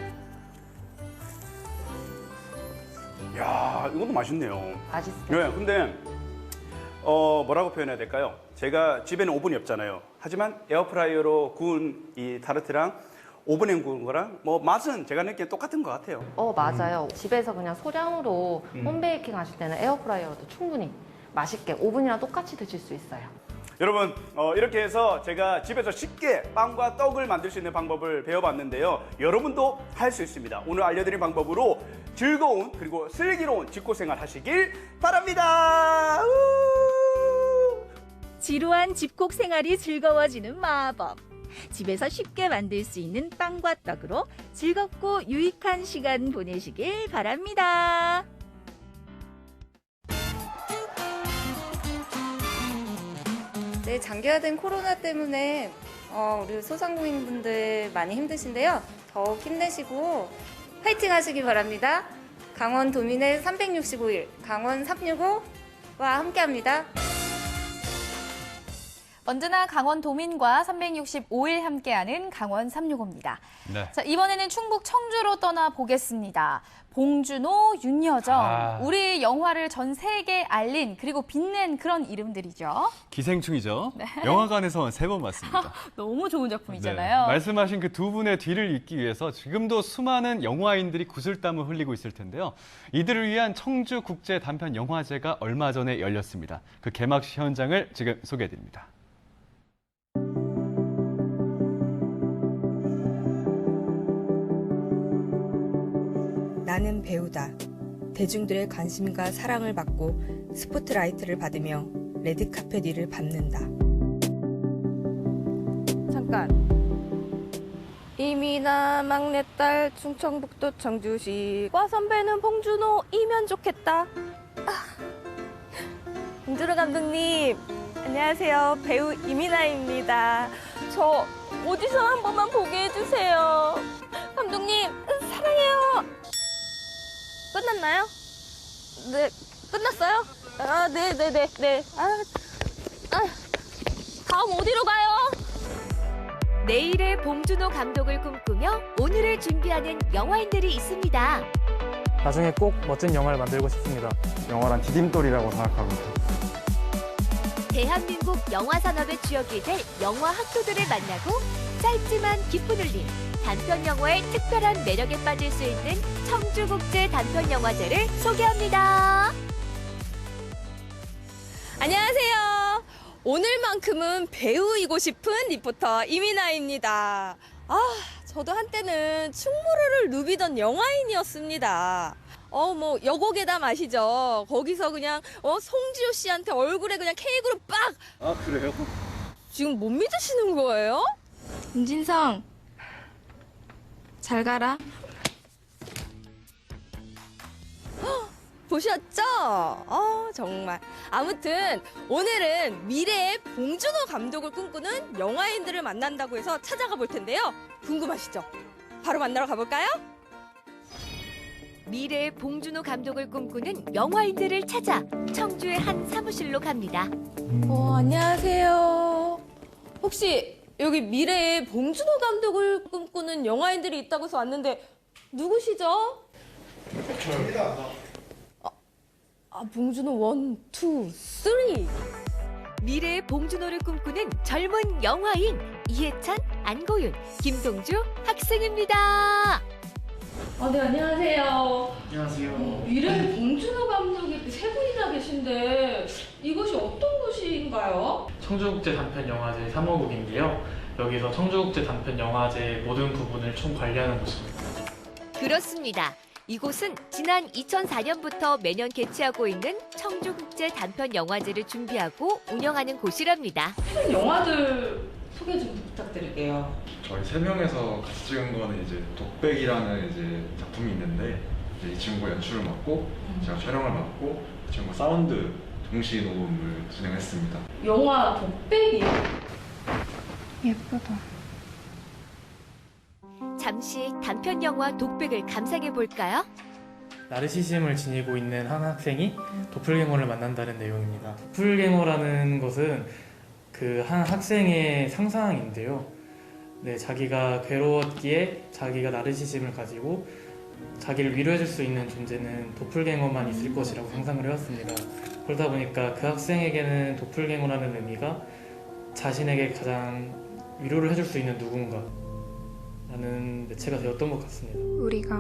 이야, 이것도 맛있네요. 맛있어요. 네, 근데 뭐라고 표현해야 될까요? 제가 집에는 오븐이 없잖아요. 하지만 에어프라이어로 구운 이 타르트랑 오븐에 구운 거랑 뭐 맛은 제가 느끼기엔 똑같은 것 같아요. 맞아요. 집에서 그냥 소량으로 홈베이킹 하실 때는 에어프라이어로도 충분히 맛있게 오븐이랑 똑같이 드실 수 있어요. 여러분 이렇게 해서 제가 집에서 쉽게 빵과 떡을 만들 수 있는 방법을 배워봤는데요. 여러분도 할 수 있습니다. 오늘 알려드린 방법으로 즐거운 그리고 슬기로운 집고생활 하시길 바랍니다. 지루한 집콕 생활이 즐거워지는 마법. 집에서 쉽게 만들 수 있는 빵과 떡으로 즐겁고 유익한 시간 보내시길 바랍니다. 네, 장기화된 코로나 때문에 우리 소상공인분들 많이 힘드신데요. 더욱 힘내시고 파이팅 하시기 바랍니다. 강원도민의 365일 강원 365와 함께합니다. 언제나 강원도민과 365일 함께하는 강원 365입니다. 네. 자, 이번에는 충북 청주로 떠나보겠습니다. 봉준호, 윤여정, 우리 영화를 전 세계에 알린 그리고 빛낸 그런 이름들이죠. 기생충이죠. 네. 영화관에서 3번 봤습니다. 너무 좋은 작품이잖아요. 네, 말씀하신 그 두 분의 뒤를 잇기 위해서 지금도 수많은 영화인들이 구슬땀을 흘리고 있을 텐데요. 이들을 위한 청주국제단편영화제가 얼마 전에 열렸습니다. 그 개막식 현장을 지금 소개해드립니다. 나는 배우다. 대중들의 관심과 사랑을 받고 스포트라이트를 받으며 레드카펫 위를 밟는다. 잠깐. 이민아 막내딸 충청북도 청주시 과 선배는 봉준호이면 좋겠다. 봉준호 감독님 안녕하세요. 배우 이민아입니다. 저 오디션 한 번만 보게 해주세요. 감독님 사랑해요. 끝났나요? 네, 끝났어요? 아, 네네네. 다음 어디로 가요? 내일의 봉준호 감독을 꿈꾸며 오늘을 준비하는 영화인들이 있습니다. 나중에 꼭 멋진 영화를 만들고 싶습니다. 영화란 디딤돌이라고 생각합니다. 대한민국 영화 산업의 주역이 될 영화 학도들을 만나고 짧지만 깊은 울림, 단편 영화의 특별한 매력에 빠질 수 있는 청주국제 단편영화제를 소개합니다. 안녕하세요. 오늘만큼은 배우이고 싶은 리포터 이민아입니다. 저도 한때는 충무로를 누비던 영화인이었습니다. 여고괴담 아시죠? 거기서 그냥 송지효 씨한테 얼굴에 그냥 케이크로 빡! 아, 그래요? 지금 못 믿으시는 거예요? 임진성, 잘 가라. 보셨죠? 정말. 아무튼 오늘은 미래의 봉준호 감독을 꿈꾸는 영화인들을 만난다고 해서 찾아가 볼 텐데요. 궁금하시죠? 바로 만나러 가볼까요? 미래의 봉준호 감독을 꿈꾸는 영화인들을 찾아 청주의 한 사무실로 갑니다. 안녕하세요. 혹시 여기 미래의 봉준호 감독을 꿈꾸는 영화인들이 있다고 해서 왔는데 누구시죠? 저입니다. 봉준호 1, 2, 3. 미래의 봉준호를 꿈꾸는 젊은 영화인 이해찬, 안고윤, 김동주 학생입니다. 네, 안녕하세요. 안녕하세요. 미래의 봉준호 감독이 세 분이나 계신데 이곳이 어떤 곳인가요? 청주국제 단편영화제 3호국인데요. 여기서 청주국제 단편영화제 모든 부분을 총 관리하는 곳입니다. 그렇습니다. 이곳은 지난 2004년부터 매년 개최하고 있는 청주국제 단편영화제를 준비하고 운영하는 곳이랍니다. 최근 영화들 소개 좀 부탁드릴게요. 저희 3명에서 같이 찍은 거는 이제 독백이라는 이제 작품이 있는데 이제 이 친구가 연출을 맡고 제가 촬영을 맡고 이 친구가 사운드 동시 녹음을 진행했습니다. 영화 독백이요? 예쁘다. 잠시 단편영화 독백을 감상해 볼까요? 나르시즘을 지니고 있는 한 학생이 도플갱어를 만난다는 내용입니다. 도플갱어라는 것은 그 한 학생의 상상인데요. 자기가 괴로웠기에 자기가 나르시즘을 가지고 자기를 위로해줄 수 있는 존재는 도플갱어만 있을 것이라고 상상을 해왔습니다. 그러다 보니까 그 학생에게는 도플갱어라는 의미가 자신에게 가장 위로를 해줄 수 있는 누군가라는 매체가 되었던 것 같습니다. 우리가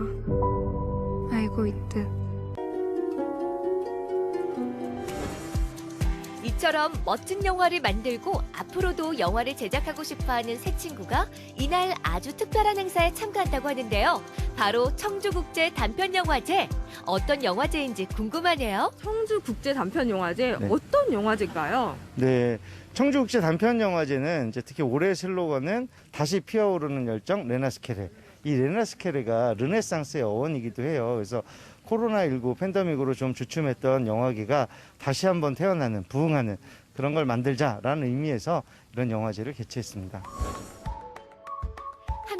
알고 있듯 이처럼 멋진 영화를 만들고 앞으로도 영화를 제작하고 싶어하는 세 친구가 이날 아주 특별한 행사에 참가한다고 하는데요. 바로 청주국제 단편영화제. 어떤 영화제인지 궁금하네요. 청주국제 단편영화제 네. 어떤 영화제인가요? 네, 청주국제 단편영화제는 이제 특히 올해 슬로건은 다시 피어오르는 열정 레나스케레. 이 레나스케레가 르네상스의 어원이기도 해요. 그래서 코로나19 팬데믹으로 좀 주춤했던 영화계가 다시 한번 태어나는, 부흥하는 그런 걸 만들자라는 의미에서 이런 영화제를 개최했습니다.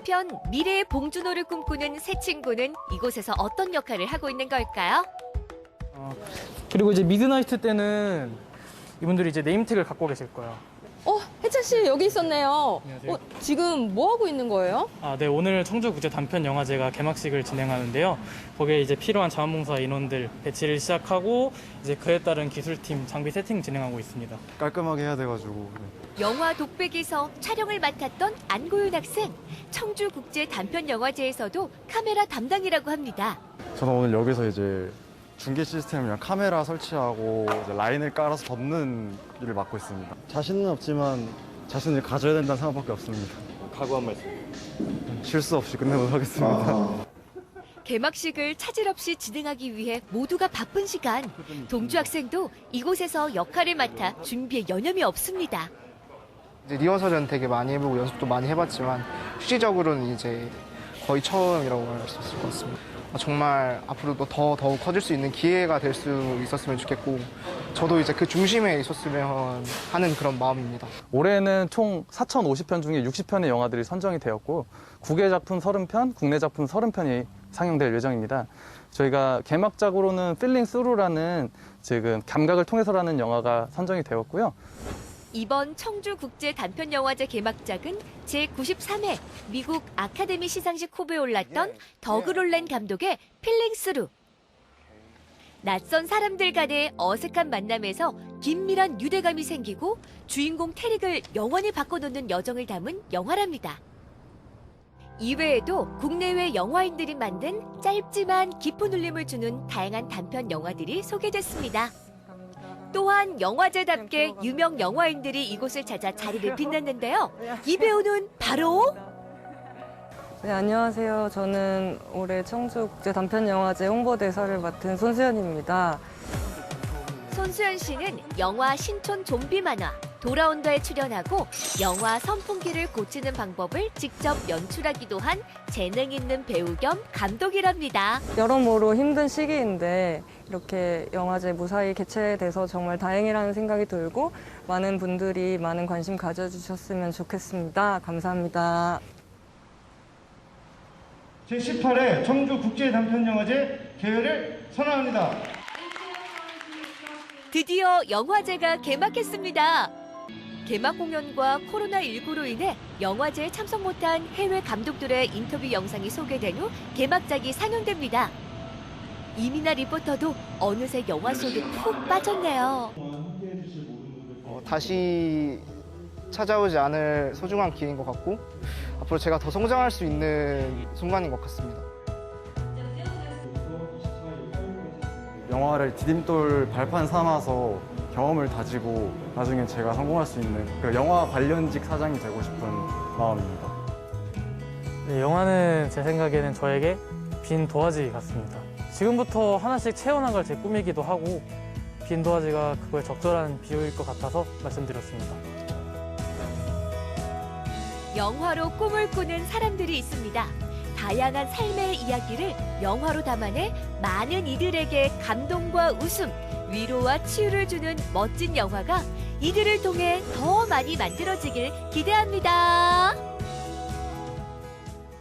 한편 미래의 봉준호를 꿈꾸는 새 친구는 이곳에서 어떤 역할을 하고 있는 걸까요? 그리고 이제 미드나이트 때는 이분들이 이제 네임택을 갖고 계실 거예요. 혜찬 씨 여기 있었네요. 안녕하세요. 지금 뭐 하고 있는 거예요? 네, 오늘 청주국제단편영화제가 개막식을 진행하는데요. 거기에 이제 필요한 자원봉사 인원들 배치를 시작하고 이제 그에 따른 기술팀 장비 세팅 진행하고 있습니다. 깔끔하게 해야 돼가지고. 영화 독백에서 촬영을 맡았던 안고윤 학생, 청주국제단편영화제에서도 카메라 담당이라고 합니다. 저는 오늘 여기서 이제 중계 시스템이랑 카메라 설치하고 이제 라인을 깔아서 덮는 일을 맡고 있습니다. 자신은 없지만 자신을 가져야 된다는 생각밖에 없습니다. 각오 한 말씀. 실수 없이 끝내도록 하겠습니다. 개막식을 차질 없이 진행하기 위해 모두가 바쁜 시간. 동주 학생도 이곳에서 역할을 맡아 준비에 여념이 없습니다. 이제 리허설은 되게 많이 해보고 연습도 많이 해봤지만 실질적으로는 이제 거의 처음이라고 할 수 있을 것 같습니다. 정말 앞으로도 더욱 커질 수 있는 기회가 될 수 있었으면 좋겠고 저도 이제 그 중심에 있었으면 하는 그런 마음입니다. 올해는 총 4,050편 중에 60편의 영화들이 선정이 되었고 국외 작품 30편, 국내 작품 30편이 상영될 예정입니다. 저희가 개막작으로는 Feeling Through라는 지금 감각을 통해서라는 영화가 선정이 되었고요. 이번 청주국제단편영화제 개막작은 제93회 미국 아카데미 시상식 후보에 올랐던 더그 롤렌 감독의 필링 스루. 낯선 사람들 간의 어색한 만남에서 긴밀한 유대감이 생기고 주인공 테릭을 영원히 바꿔놓는 여정을 담은 영화랍니다. 이외에도 국내외 영화인들이 만든 짧지만 깊은 울림을 주는 다양한 단편 영화들이 소개됐습니다. 또한 영화제답게 유명 영화인들이 이곳을 찾아 자리를 빛냈는데요. 이 배우는 바로 네, 안녕하세요. 저는 올해 청주국제단편영화제 홍보대사를 맡은 손수연입니다. 손수연 씨는 영화 신촌 좀비 만화 돌아온다에 출연하고 영화 선풍기를 고치는 방법을 직접 연출하기도 한 재능 있는 배우 겸 감독이랍니다. 여러모로 힘든 시기인데 이렇게 영화제 무사히 개최돼서 정말 다행이라는 생각이 들고 많은 분들이 많은 관심 가져주셨으면 좋겠습니다. 감사합니다. 제18회 청주국제단편영화제 개회를 선언합니다. 드디어 영화제가 개막했습니다. 개막 공연과 코로나19로 인해 영화제에 참석 못한 해외 감독들의 인터뷰 영상이 소개된 후 개막작이 상영됩니다. 이민아 리포터도 어느새 영화 속에 푹 빠졌네요. 다시 찾아오지 않을 소중한 기회인 것 같고 앞으로 제가 더 성장할 수 있는 순간인 것 같습니다. 영화를 디딤돌 발판 삼아서 경험을 다지고 나중에 제가 성공할 수 있는 그 영화 관련직 사장이 되고 싶은 마음입니다. 네, 영화는 제 생각에는 저에게 빈 도화지 같습니다. 지금부터 하나씩 채워나갈 제 꿈이기도 하고 빈 도화지가 그거에 적절한 비유일 것 같아서 말씀드렸습니다. 영화로 꿈을 꾸는 사람들이 있습니다. 다양한 삶의 이야기를 영화로 담아내 많은 이들에게 감동과 웃음, 위로와 치유를 주는 멋진 영화가 이들을 통해 더 많이 만들어지길 기대합니다.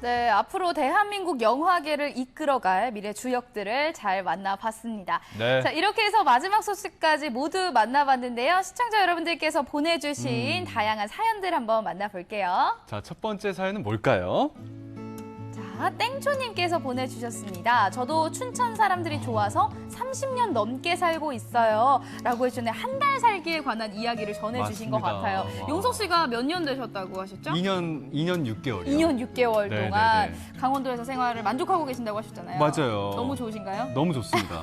네, 앞으로 대한민국 영화계를 이끌어갈 미래 주역들을 잘 만나봤습니다. 네. 자, 이렇게 해서 마지막 소식까지 모두 만나봤는데요. 시청자 여러분들께서 보내주신 다양한 사연들 한번 만나볼게요. 자, 첫 번째 사연은 뭘까요? 자, 땡초님께서 보내주셨습니다. 저도 춘천 사람들이 좋아서 30년 넘게 살고 있어요. 라고 해주셨는데 한 달 살기에 관한 이야기를 전해주신 것 맞습니다. 같아요. 와. 용석 씨가 몇 년 되셨다고 하셨죠? 2년 6개월이요. 2년 6개월 네네네. 동안 강원도에서 생활을 만족하고 계신다고 하셨잖아요. 맞아요. 너무 좋으신가요? 너무 좋습니다.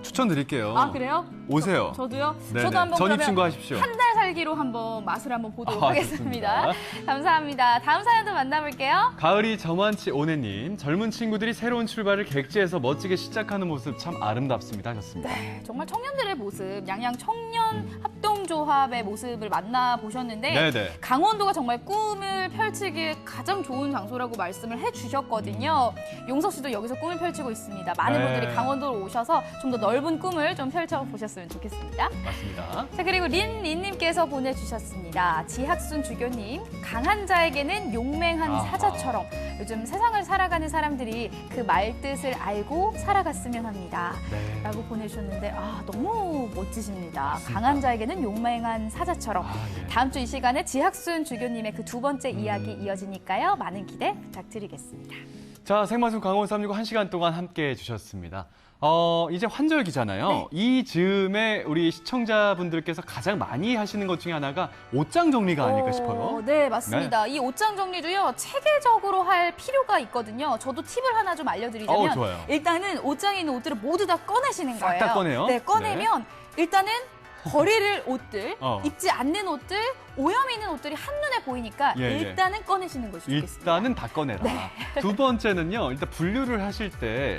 추천드릴게요. 아, 그래요? 오세요. 저도요? 네네. 저도 한번 전입신고하십시오. 한 달 살기로 한번 맛을 한번 보도록 아, 하겠습니다. 감사합니다. 다음 사연도 만나볼게요. 가을이 저만치 오네님. 이주연님, 젊은 친구들이 새로운 출발을 객지에서 멋지게 시작하는 모습 참 아름답습니다 하셨습니다. 네, 정말 청년들의 모습, 양양 청년 합동조합의 모습을 만나보셨는데 네네. 강원도가 정말 꿈을 펼치기에 가장 좋은 장소라고 말씀을 해주셨거든요. 용석 씨도 여기서 꿈을 펼치고 있습니다. 많은 네. 분들이 강원도로 오셔서 좀 더 넓은 꿈을 좀 펼쳐보셨으면 좋겠습니다. 맞습니다. 자, 그리고 린님께서 보내주셨습니다. 지학순 주교님, 강한 자에게는 용맹한 아하. 사자처럼 요즘 세상을 살아가는 사람들이 그 말뜻을 알고 살아갔으면 합니다. 네. 라고 보내주셨는데 너무 멋지십니다. 강한 자에게는 용맹한 사자처럼. 예. 다음 주 이 시간에 지학순 주교님의 그 두 번째 이야기 이어지니까요. 많은 기대 부탁드리겠습니다. 자, 생방송 강원 365 1시간 동안 함께 해주셨습니다. 이제 환절기잖아요. 네. 이 즈음에 우리 시청자분들께서 가장 많이 하시는 것 중에 하나가 옷장 정리가 아닐까 싶어요. 네, 맞습니다. 이 옷장 정리도요, 체계적으로 할 필요가 있거든요. 저도 팁을 하나 좀 알려드리자면, 좋아요. 일단은 옷장에 있는 옷들을 모두 다 꺼내시는 싹 거예요. 다 꺼내요? 네, 꺼내면 일단은 버릴 옷들, 어. 입지 않는 옷들, 오염이 있는 옷들이 한눈에 보이니까 예, 예. 일단은 꺼내시는 것이 좋겠습니다. 일단은 다 꺼내라. 네. 두 번째는요, 일단 분류를 하실 때,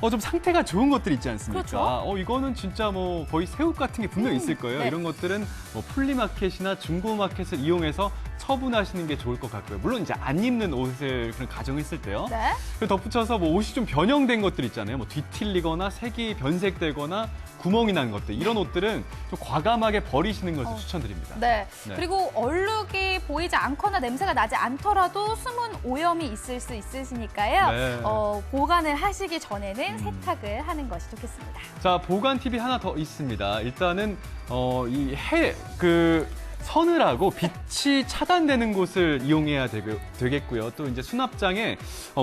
좀 상태가 좋은 것들 있지 않습니까? 그렇죠. 이거는 진짜 뭐 거의 새옷 같은 게 분명히 있을 거예요. 네. 이런 것들은 뭐 플리마켓이나 중고마켓을 이용해서 처분하시는 게 좋을 것 같고요. 물론 이제 안 입는 옷을 그런 가정했을 때요. 네. 그리고 덧붙여서 뭐 옷이 좀 변형된 것들 있잖아요. 뭐 뒤틀리거나 색이 변색되거나 구멍이 난 것들. 이런 옷들은 좀 과감하게 버리시는 것을 추천드립니다. 네. 네. 그리고 얼룩이 보이지 않거나 냄새가 나지 않더라도 숨은 오염이 있을 수 있으시니까요. 네. 보관을 하시기 전에는 세탁을 하는 것이 좋겠습니다. 자, 보관 팁이 하나 더 있습니다. 일단은 서늘하고 빛이 차단되는 곳을 이용해야 되겠고요. 또 이제 수납장에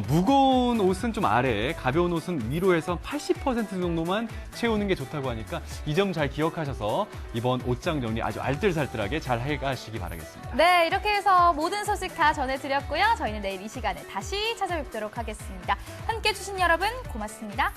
무거운 옷은 좀 아래에, 가벼운 옷은 위로 해서 80% 정도만 채우는 게 좋다고 하니까 이 점 잘 기억하셔서 이번 옷장 정리 아주 알뜰살뜰하게 잘 해가시기 바라겠습니다. 네, 이렇게 해서 모든 소식 다 전해드렸고요. 저희는 내일 이 시간에 다시 찾아뵙도록 하겠습니다. 함께해 주신 여러분 고맙습니다.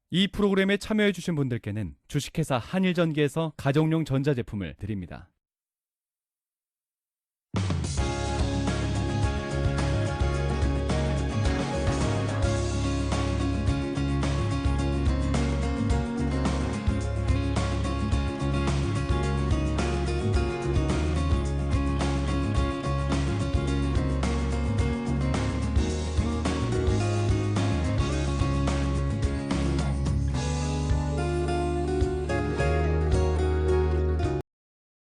이 프로그램에 참여해주신 분들께는 주식회사 한일전기에서 가정용 전자제품을 드립니다.